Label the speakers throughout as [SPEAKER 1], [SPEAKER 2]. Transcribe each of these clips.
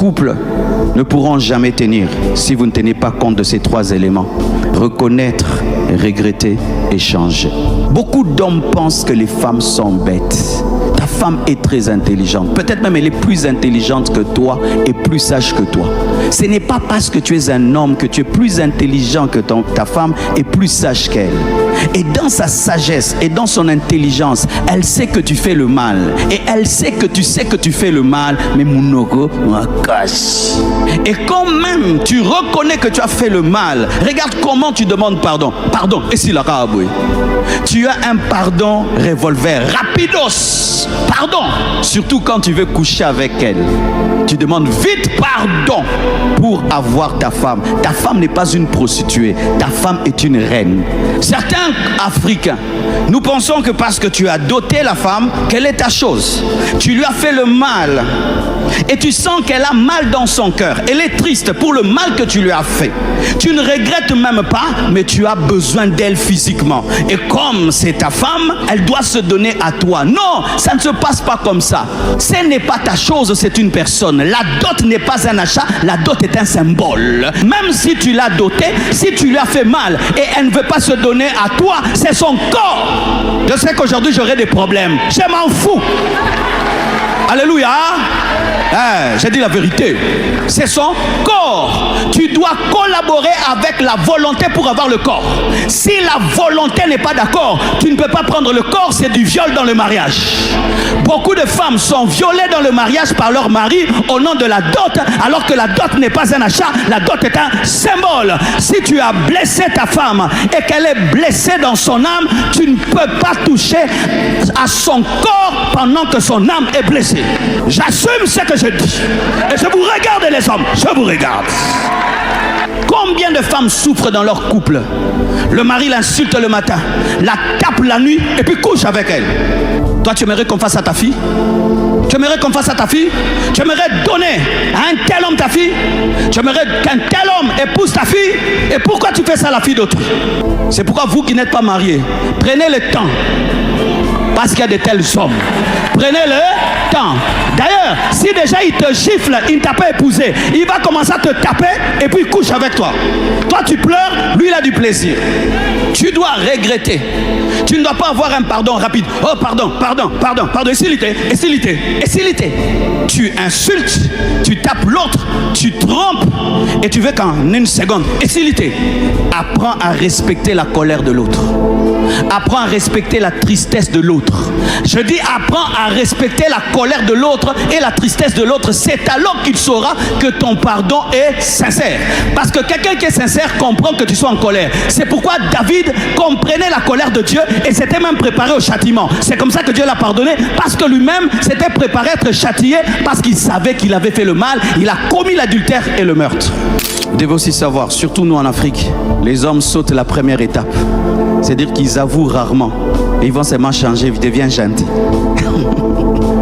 [SPEAKER 1] couple ne pourront jamais tenir si vous ne tenez pas compte de ces 3 éléments. Reconnaître, regretter et changer. Beaucoup d'hommes pensent que les femmes sont bêtes. Ta femme est très intelligente. Peut-être même elle est plus intelligente que toi et plus sage que toi. Ce n'est pas parce que tu es un homme que tu es plus intelligent que ta femme et plus sage qu'elle. Et dans sa sagesse et dans son intelligence, elle sait que tu fais le mal. Et elle sait que tu sais que tu fais le mal. Mais Mounoko, cache. Et quand même tu reconnais que tu as fait le mal, regarde comment tu demandes pardon. Pardon. Et si la rabouille. Tu as un pardon revolver. Rapidos. Pardon. Surtout quand tu veux coucher avec elle. Tu demandes vite pardon pour avoir ta femme. Ta femme n'est pas une prostituée. Ta femme est une reine. Certains Africains, nous pensons que parce que tu as doté la femme, quelle est ta chose? Tu lui as fait le mal. Et tu sens qu'elle a mal dans son cœur. Elle est triste pour le mal que tu lui as fait. Tu ne regrettes même pas, mais tu as besoin d'elle physiquement. Et comme c'est ta femme, elle doit se donner à toi. Non, ça ne se passe pas comme ça. Ce n'est pas ta chose, c'est une personne. La dot n'est pas un achat, la dot est un symbole. Même si tu l'as dotée, si tu lui as fait mal et elle ne veut pas se donner à toi, c'est son corps. Je sais qu'aujourd'hui j'aurai des problèmes. Je m'en fous. Alléluia. J'ai dit la vérité. C'est son corps. Tu dois collaborer avec la volonté pour avoir le corps. Si la volonté n'est pas d'accord, tu ne peux pas prendre le corps. C'est du viol dans le mariage. Beaucoup de femmes sont violées dans le mariage par leur mari au nom de la dot, alors que la dot n'est pas un achat. La dot est un symbole. Si tu as blessé ta femme et qu'elle est blessée dans son âme, tu ne peux pas toucher à son corps pendant que son âme est blessée. J'assume ce que je dis. Et je vous regarde les hommes. Je vous regarde. Combien de femmes souffrent dans leur couple? Le mari l'insulte le matin, la tape la nuit et puis couche avec elle. Toi, tu aimerais qu'on fasse à ta fille? Tu aimerais qu'on fasse à ta fille? Tu aimerais donner à un tel homme ta fille? Tu aimerais qu'un tel homme épouse ta fille? Et pourquoi tu fais ça à la fille d'autrui? C'est pourquoi vous qui n'êtes pas mariés, prenez le temps. Parce qu'il y a de tels hommes. Prenez le temps. D'ailleurs, si déjà il te gifle, il ne t'a pas épousé, il va commencer à te taper et puis il couche avec toi. Toi tu pleures, lui il a du plaisir. Tu dois regretter. Tu ne dois pas avoir un pardon rapide. Oh pardon, pardon, pardon, pardon. Essilité. Tu insultes, tu tapes l'autre, tu trompes et tu veux qu'en une seconde. Essilité. Apprends à respecter la colère de l'autre. Apprends à respecter la tristesse de l'autre. Je dis apprends à respecter la colère de l'autre et la tristesse de l'autre. C'est alors qu'il saura que ton pardon est sincère. Parce que quelqu'un qui est sincère comprend que tu sois en colère. C'est pourquoi David comprenait la colère de Dieu et s'était même préparé au châtiment. C'est comme ça que Dieu l'a pardonné, parce que lui-même s'était préparé à être châtié, parce qu'il savait qu'il avait fait le mal. Il a commis l'adultère et le meurtre. Vous devez aussi savoir, surtout nous en Afrique, les hommes sautent la première étape. C'est-à-dire qu'ils avouent rarement. Et ils vont seulement changer, ils deviennent gentils.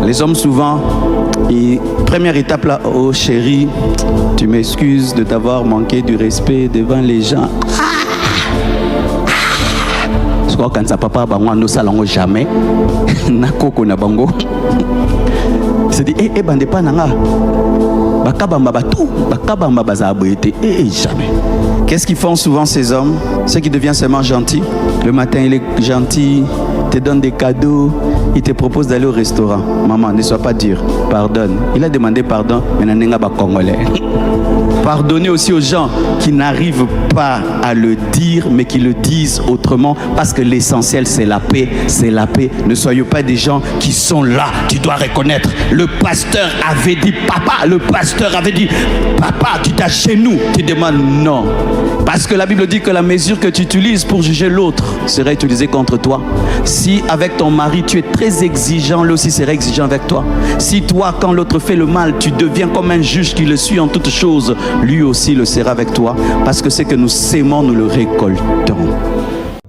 [SPEAKER 1] Les hommes souvent, première étape là, oh chérie, tu m'excuses de t'avoir manqué du respect devant les gens. Je crois que quand ça papa, nous salons jamais. Nakoko na bango. C'est dit, bande pas nanga. Jamais. Qu'est-ce qu'ils font souvent ces hommes? Ceux qui deviennent seulement gentils. Le matin il est gentil, te donne des cadeaux, il te propose d'aller au restaurant. Maman, ne sois pas dur, pardonne. Il a demandé pardon, mais il n'est pas congolais. Pardonnez aussi aux gens qui n'arrivent pas à le dire, mais qui le disent autrement, parce que l'essentiel c'est la paix, c'est la paix. Ne soyez pas des gens qui sont là. Tu dois reconnaître, le pasteur avait dit papa, le pasteur avait dit papa, tu t'agenouilles, tu demandes non. Parce que la Bible dit que la mesure que tu utilises pour juger l'autre sera utilisée contre toi. Si avec ton mari tu es très exigeant, lui aussi sera exigeant avec toi. Si toi, quand l'autre fait le mal, tu deviens comme un juge qui le suit en toutes choses, lui aussi le sera avec toi. Parce que ce que nous sémons, nous le récoltons.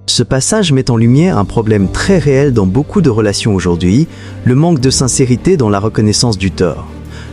[SPEAKER 2] Ce passage met en lumière un problème très réel dans beaucoup de relations aujourd'hui, le manque de sincérité dans la reconnaissance du tort.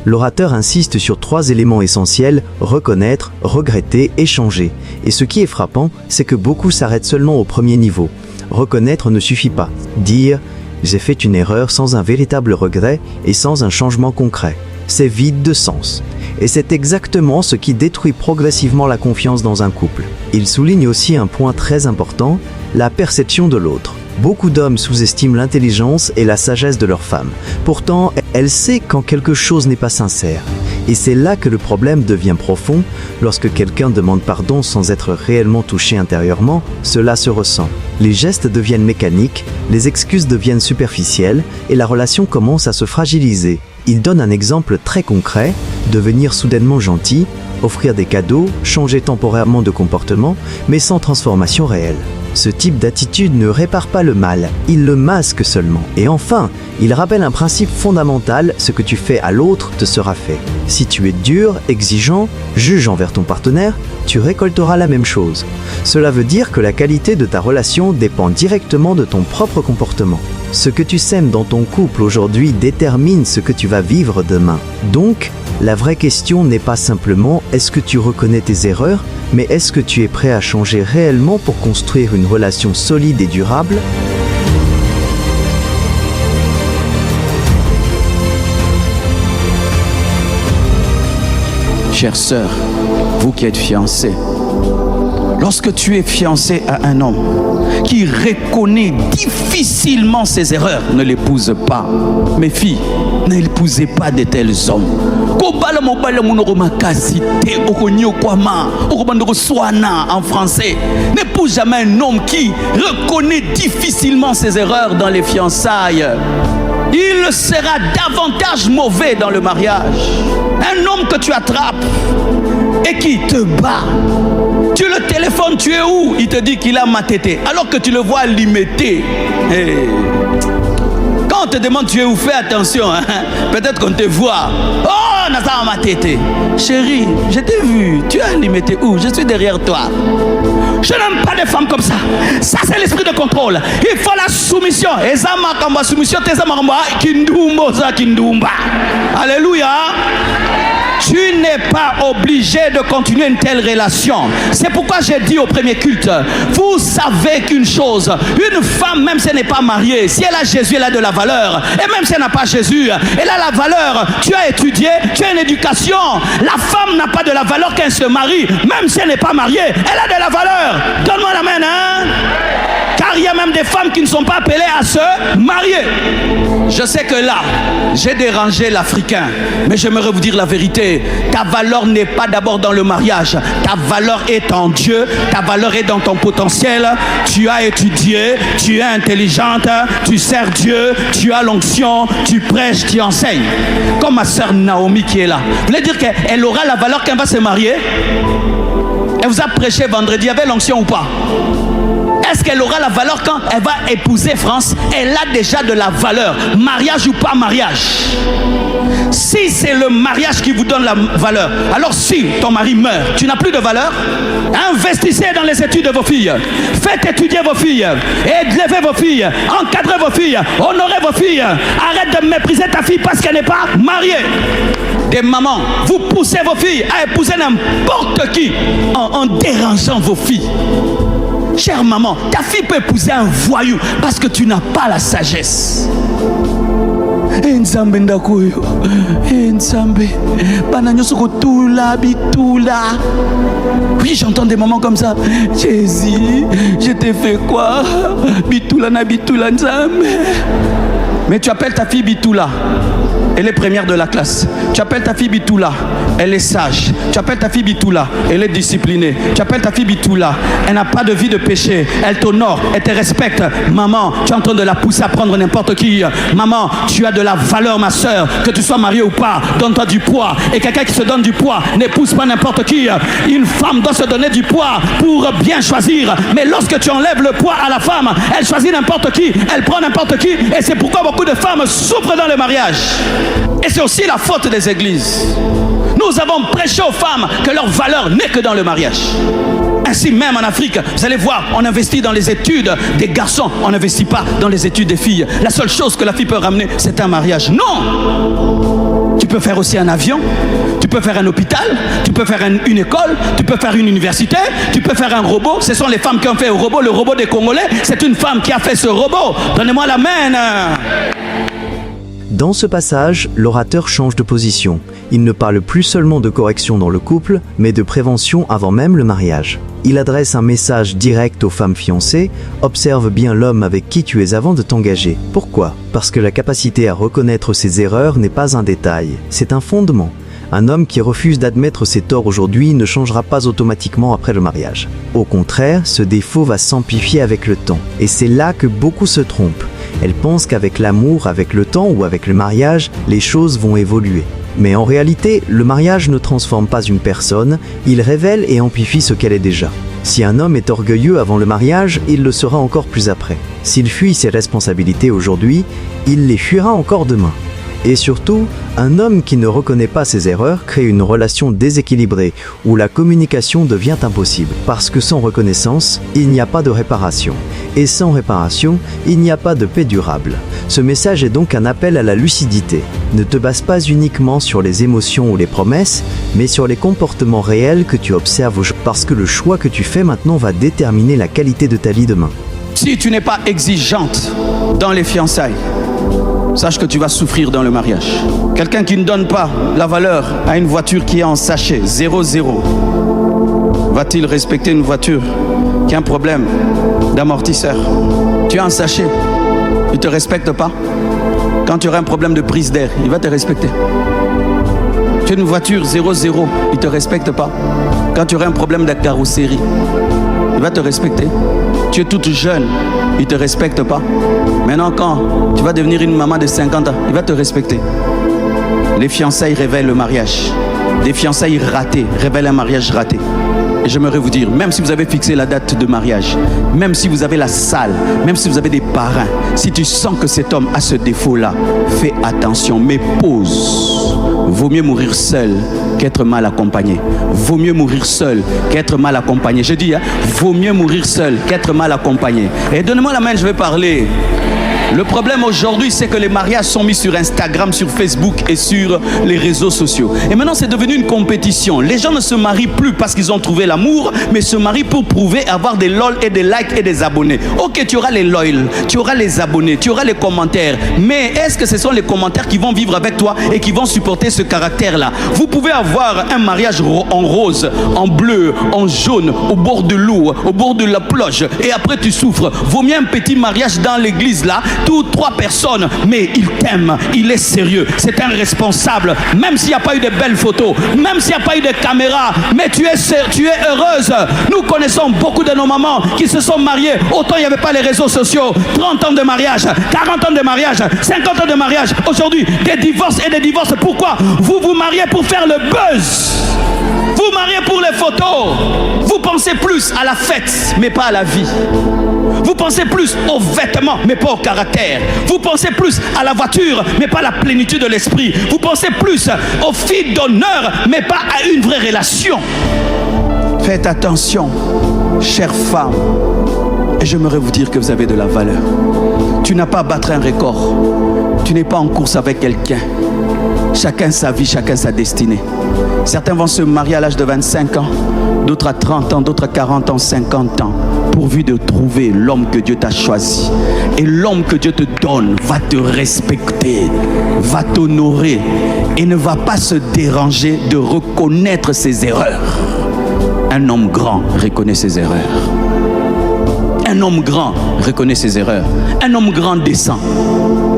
[SPEAKER 2] L'orateur insiste sur 3 éléments essentiels: reconnaître, regretter et changer. Et ce qui est frappant, c'est que beaucoup s'arrêtent seulement au premier niveau. Reconnaître ne suffit pas. Dire « j'ai fait une erreur » sans un véritable regret et sans un changement concret, c'est vide de sens. Et c'est exactement ce qui détruit progressivement la confiance dans un couple. Il souligne aussi un point très important, la perception de l'autre. Beaucoup d'hommes sous-estiment l'intelligence et la sagesse de leur femme. Pourtant, elle sait quand quelque chose n'est pas sincère. Et c'est là que le problème devient profond. Lorsque quelqu'un demande pardon sans être réellement touché intérieurement, cela se ressent. Les gestes deviennent mécaniques, les excuses deviennent superficielles et la relation commence à se fragiliser. Il donne un exemple très concret, devenir soudainement gentil, offrir des cadeaux, changer temporairement de comportement, mais sans transformation réelle. Ce type d'attitude ne répare pas le mal, il le masque seulement. Et enfin, il rappelle un principe fondamental, ce que tu fais à l'autre te sera fait. Si tu es dur, exigeant, juge envers ton partenaire, tu récolteras la même chose. Cela veut dire que la qualité de ta relation dépend directement de ton propre comportement. Ce que tu sèmes dans ton couple aujourd'hui détermine ce que tu vas vivre demain. Donc, la vraie question n'est pas simplement est-ce que tu reconnais tes erreurs, mais est-ce que tu es prêt à changer réellement pour construire une relation solide et durable ?
[SPEAKER 1] Chère sœur, vous qui êtes fiancée, lorsque tu es fiancé à un homme qui reconnaît difficilement ses erreurs, ne l'épouse pas. Mes filles, n'épousez pas de tels hommes. En français, n'épouse jamais un homme qui reconnaît difficilement ses erreurs dans les fiançailles. Il sera davantage mauvais dans le mariage. Un homme que tu attrapes et qui te bat. Tu le téléphones, tu es où? Il te dit qu'il a matété, alors que tu le vois limité. Hey. Quand on te demande tu es où, fais attention, hein? Peut-être qu'on te voit. Oh, Nazar matété. Chérie, je t'ai vu, tu as limité où? Je suis derrière toi. Je n'aime pas des femmes comme ça. Ça, c'est l'esprit de contrôle. Il faut la soumission. Alléluia. Tu n'es pas obligé de continuer une telle relation. C'est pourquoi j'ai dit au premier culte, vous savez qu'une chose, une femme, même si elle n'est pas mariée, si elle a Jésus, elle a de la valeur. Et même si elle n'a pas Jésus, elle a la valeur. Tu as étudié, tu as une éducation. La femme n'a pas de la valeur quand elle se marie. Même si elle n'est pas mariée, elle a de la valeur. Donne-moi la main, hein? Car il y a même des femmes qui ne sont pas appelées à se marier. Je sais que là, j'ai dérangé l'Africain, mais j'aimerais vous dire la vérité. Ta valeur n'est pas d'abord dans le mariage. Ta valeur est en Dieu. Ta valeur est dans ton potentiel. Tu as étudié, tu es intelligente, tu sers Dieu, tu as l'onction, tu prêches, tu enseignes. Comme ma sœur Naomi qui est là. Vous voulez dire qu'elle aura la valeur quand elle va se marier? Elle vous a prêché vendredi, il y avait l'onction ou pas? Est-ce qu'elle aura la valeur quand elle va épouser France? Elle a déjà de la valeur. Mariage ou pas mariage? Si c'est le mariage qui vous donne la valeur, alors si ton mari meurt, tu n'as plus de valeur? Investissez dans les études de vos filles. Faites étudier vos filles. Élevez vos filles. Encadrez vos filles. Honorez vos filles. Arrête de mépriser ta fille parce qu'elle n'est pas mariée. Des mamans, vous poussez vos filles à épouser n'importe qui en dérangeant vos filles. Chère maman, ta fille peut épouser un voyou parce que tu n'as pas la sagesse. Oui, j'entends des mamans comme ça. Jésus, je t'ai fait quoi? Bitoula na bitoula nzambe. Mais tu appelles ta fille Bitoula, elle est première de la classe. Tu appelles ta fille Bitoula, elle est sage. Tu appelles ta fille Bitoula, elle est disciplinée. Tu appelles ta fille Bitoula, elle n'a pas de vie de péché. Elle t'honore, elle te respecte. Maman, tu es en train de la pousser à prendre n'importe qui. Maman, tu as de la valeur, ma soeur. Que tu sois mariée ou pas, donne-toi du poids. Et quelqu'un qui se donne du poids n'épouse pas n'importe qui. Une femme doit se donner du poids pour bien choisir. Mais lorsque tu enlèves le poids à la femme, elle choisit n'importe qui, elle prend n'importe qui. Et c'est pourquoi beaucoup de femmes souffrent dans le mariage. Et c'est aussi la faute des églises. Nous avons prêché aux femmes que leur valeur n'est que dans le mariage. Ainsi même en Afrique, vous allez voir, on investit dans les études des garçons, on n'investit pas dans les études des filles. La seule chose que la fille peut ramener, c'est un mariage. Non! Tu peux faire aussi un avion, tu peux faire un hôpital, tu peux faire une école, tu peux faire une université, tu peux faire un robot. Ce sont les femmes qui ont fait le robot des Congolais. C'est une femme qui a fait ce robot. Donnez-moi la main.
[SPEAKER 2] Dans ce passage, l'orateur change de position. Il ne parle plus seulement de correction dans le couple, mais de prévention avant même le mariage. Il adresse un message direct aux femmes fiancées: observe bien l'homme avec qui tu es avant de t'engager. Pourquoi? Parce que la capacité à reconnaître ses erreurs n'est pas un détail, c'est un fondement. Un homme qui refuse d'admettre ses torts aujourd'hui ne changera pas automatiquement après le mariage. Au contraire, ce défaut va s'amplifier avec le temps. Et c'est là que beaucoup se trompent. Elles pensent qu'avec l'amour, avec le temps ou avec le mariage, les choses vont évoluer. Mais en réalité, le mariage ne transforme pas une personne, il révèle et amplifie ce qu'elle est déjà. Si un homme est orgueilleux avant le mariage, il le sera encore plus après. S'il fuit ses responsabilités aujourd'hui, il les fuira encore demain. Et surtout, un homme qui ne reconnaît pas ses erreurs crée une relation déséquilibrée où la communication devient impossible. Parce que sans reconnaissance, il n'y a pas de réparation. Et sans réparation, il n'y a pas de paix durable. Ce message est donc un appel à la lucidité. Ne te base pas uniquement sur les émotions ou les promesses, mais sur les comportements réels que tu observes parce que le choix que tu fais maintenant va déterminer la qualité de ta vie demain.
[SPEAKER 1] Si tu n'es pas exigeante dans les fiançailles, sache que tu vas souffrir dans le mariage. Quelqu'un qui ne donne pas la valeur à une voiture qui est en sachet 0,0, va-t-il respecter une voiture qui a un problème d'amortisseur? Tu as un sachet, il ne te respecte pas. Quand tu auras un problème de prise d'air, il va te respecter. Tu as une voiture 0,0, il ne te respecte pas. Quand tu auras un problème de carrosserie, il va te respecter. Tu es toute jeune, il ne te respecte pas. Maintenant, quand tu vas devenir une maman de 50 ans, il va te respecter. Les fiançailles révèlent le mariage. Des fiançailles ratées révèlent un mariage raté. Et j'aimerais vous dire, même si vous avez fixé la date de mariage, même si vous avez la salle, même si vous avez des parrains, si tu sens que cet homme a ce défaut-là, fais attention, mais pause. Vaut mieux mourir seul qu'être mal accompagné. Vaut mieux mourir seul qu'être mal accompagné. Je dis, vaut mieux mourir seul qu'être mal accompagné. Et donnez-moi la main, je vais parler. Le problème aujourd'hui, c'est que les mariages sont mis sur Instagram, sur Facebook et sur les réseaux sociaux. Et maintenant, c'est devenu une compétition. Les gens ne se marient plus parce qu'ils ont trouvé l'amour, mais se marient pour prouver avoir des lol et des likes et des abonnés. Ok, tu auras les lol, tu auras les abonnés, tu auras les commentaires. Mais est-ce que ce sont les commentaires qui vont vivre avec toi et qui vont supporter ce caractère-là? Vous pouvez avoir un mariage en rose, en bleu, en jaune, au bord de l'eau, au bord de la plage, et après tu souffres. Vaut mieux un petit mariage dans l'église là, toutes 3 personnes, mais il t'aime, il est sérieux, c'est un responsable, même s'il n'y a pas eu de belles photos, même s'il n'y a pas eu de caméra, mais tu es heureuse. Nous connaissons beaucoup de nos mamans qui se sont mariées, autant il n'y avait pas les réseaux sociaux, 30 ans de mariage, 40 ans de mariage, 50 ans de mariage, aujourd'hui des divorces et des divorces. Pourquoi? Vous vous mariez pour faire le buzz, vous mariez pour les photos, vous pensez plus à la fête, mais pas à la vie. Vous pensez plus aux vêtements, mais pas au caractère. Vous pensez plus à la voiture, mais pas à la plénitude de l'esprit. Vous pensez plus aux filles d'honneur, mais pas à une vraie relation. Faites attention, chères femmes. Et j'aimerais vous dire que vous avez de la valeur. Tu n'as pas à battre un record. Tu n'es pas en course avec quelqu'un. Chacun sa vie, chacun sa destinée. Certains vont se marier à l'âge de 25 ans, d'autres à 30 ans, d'autres à 40 ans, 50 ans, pourvu de trouver l'homme que Dieu t'a choisi. Et l'homme que Dieu te donne va te respecter, va t'honorer et ne va pas se déranger de reconnaître ses erreurs. Un homme grand reconnaît ses erreurs. Un homme grand reconnaît ses erreurs. Un homme grand descend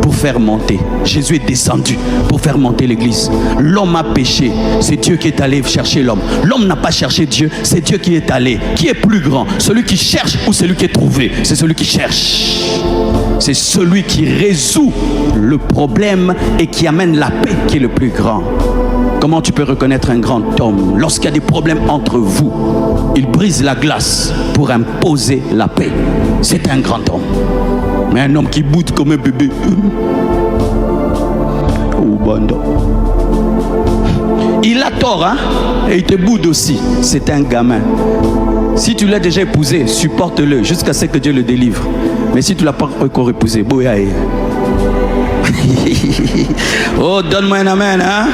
[SPEAKER 1] pour faire monter. Jésus est descendu pour faire monter l'église. L'homme a péché, c'est Dieu qui est allé chercher l'homme. L'homme n'a pas cherché Dieu, c'est Dieu qui est allé. Qui est plus grand? Celui qui cherche ou celui qui est trouvé? C'est celui qui cherche. C'est celui qui résout le problème et qui amène la paix qui est le plus grand. Comment tu peux reconnaître un grand homme? Lorsqu'il y a des problèmes entre vous, il brise la glace pour imposer la paix. C'est un grand homme. Mais un homme qui boude comme un bébé. Oh, bande. Il a tort, hein? Et il te boude aussi. C'est un gamin. Si tu l'as déjà épousé, supporte-le jusqu'à ce que Dieu le délivre. Mais si tu ne l'as pas encore épousé, boyaï. Oh, donne-moi un amen, hein?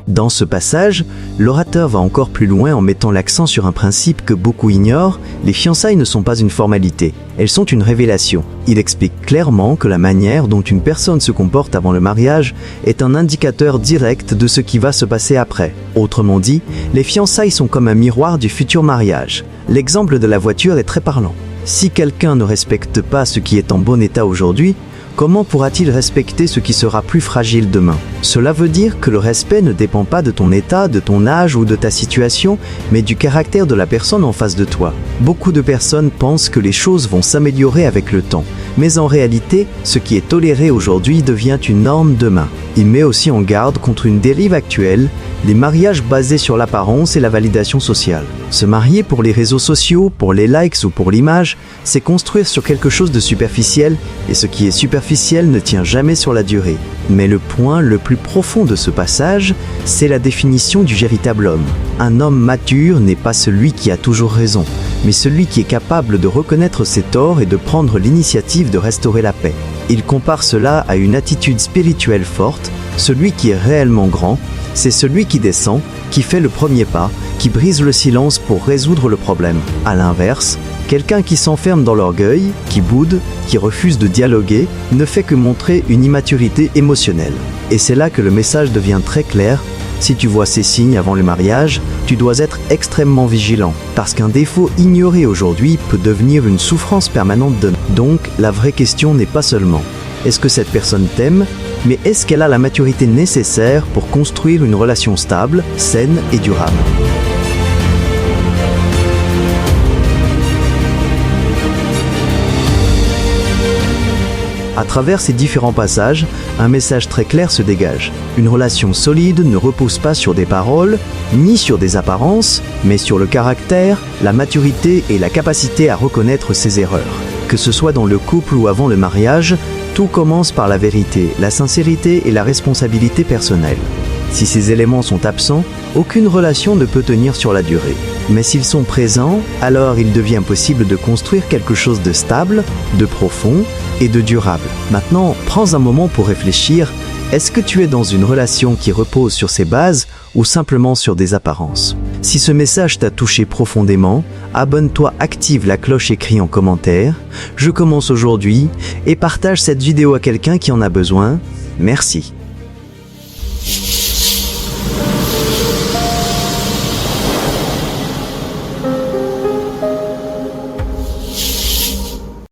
[SPEAKER 2] Dans ce passage, l'orateur va encore plus loin en mettant l'accent sur un principe que beaucoup ignorent, les fiançailles ne sont pas une formalité, elles sont une révélation. Il explique clairement que la manière dont une personne se comporte avant le mariage est un indicateur direct de ce qui va se passer après. Autrement dit, les fiançailles sont comme un miroir du futur mariage. L'exemple de la voiture est très parlant. Si quelqu'un ne respecte pas ce qui est en bon état aujourd'hui, comment pourra-t-il respecter ce qui sera plus fragile demain? Cela veut dire que le respect ne dépend pas de ton état, de ton âge ou de ta situation, mais du caractère de la personne en face de toi. Beaucoup de personnes pensent que les choses vont s'améliorer avec le temps, mais en réalité, ce qui est toléré aujourd'hui devient une norme demain. Il met aussi en garde contre une dérive actuelle, les mariages basés sur l'apparence et la validation sociale. Se marier pour les réseaux sociaux, pour les likes ou pour l'image, c'est construire sur quelque chose de superficiel, et ce qui est superficiel ne tient jamais sur la durée. Mais le point le plus profond de ce passage, c'est la définition du véritable homme. Un homme mature n'est pas celui qui a toujours raison, mais celui qui est capable de reconnaître ses torts et de prendre l'initiative de restaurer la paix. Il compare cela à une attitude spirituelle forte. Celui qui est réellement grand, c'est celui qui descend, qui fait le premier pas, qui brise le silence pour résoudre le problème. À l'inverse, quelqu'un qui s'enferme dans l'orgueil, qui boude, qui refuse de dialoguer, ne fait que montrer une immaturité émotionnelle. Et c'est là que le message devient très clair. Si tu vois ces signes avant le mariage, tu dois être extrêmement vigilant, parce qu'un défaut ignoré aujourd'hui peut devenir une souffrance permanente demain. Donc, la vraie question n'est pas seulement « est-ce que cette personne t'aime ?», mais est-ce qu'elle a la maturité nécessaire pour construire une relation stable, saine et durable. À travers ces différents passages, un message très clair se dégage. Une relation solide ne repose pas sur des paroles, ni sur des apparences, mais sur le caractère, la maturité et la capacité à reconnaître ses erreurs. Que ce soit dans le couple ou avant le mariage, tout commence par la vérité, la sincérité et la responsabilité personnelle. Si ces éléments sont absents, aucune relation ne peut tenir sur la durée. Mais s'ils sont présents, alors il devient possible de construire quelque chose de stable, de profond et de durable. Maintenant, prends un moment pour réfléchir. Est-ce que tu es dans une relation qui repose sur ses bases ou simplement sur des apparences? Si ce message t'a touché profondément, abonne-toi, active la cloche, écris en commentaire « Je commence aujourd'hui » et partage cette vidéo à quelqu'un qui en a besoin. Merci.